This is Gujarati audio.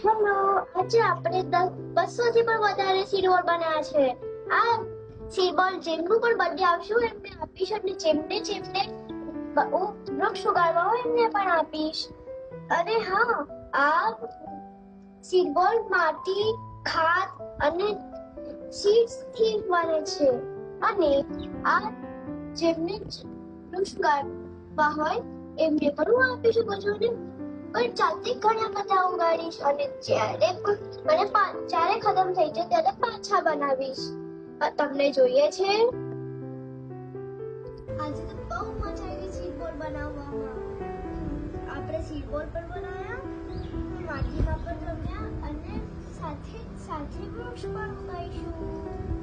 હેલો, આજે આપણે 200 થી પણ વધારે સીડ બોલ બનાવ્યા છે. આ સીડ બોલ જેમનું પણ બર્થડે આવશે એમને આપીશ અને જેમને વૃક્ષ ઉગાડવા હોય એમને પણ આપીશ. અને હા, આ સીડ બોલ માટી, ખાદ અને સીડ્સ થી બને છે. અને આ જેમને વૃક્ષ ઉગાડવા હોય એમને પણ હું આપી શકું છું ને. પણ જાતે ઘણા બધા ઉગાડીશ અને જ્યારે ખતમ થઈ જાય ત્યારે પાછા બનાવીશ. તમને જોઈએ છે? આજે તો બહુ મજા આવી સીડ બોલ બનાવવામાં. આપણે સીડ બોલ પણ બનાવ્યા, માટીમાં પણ રમ્યા અને સાથે વૃક્ષ પણ ઉગાડીશું.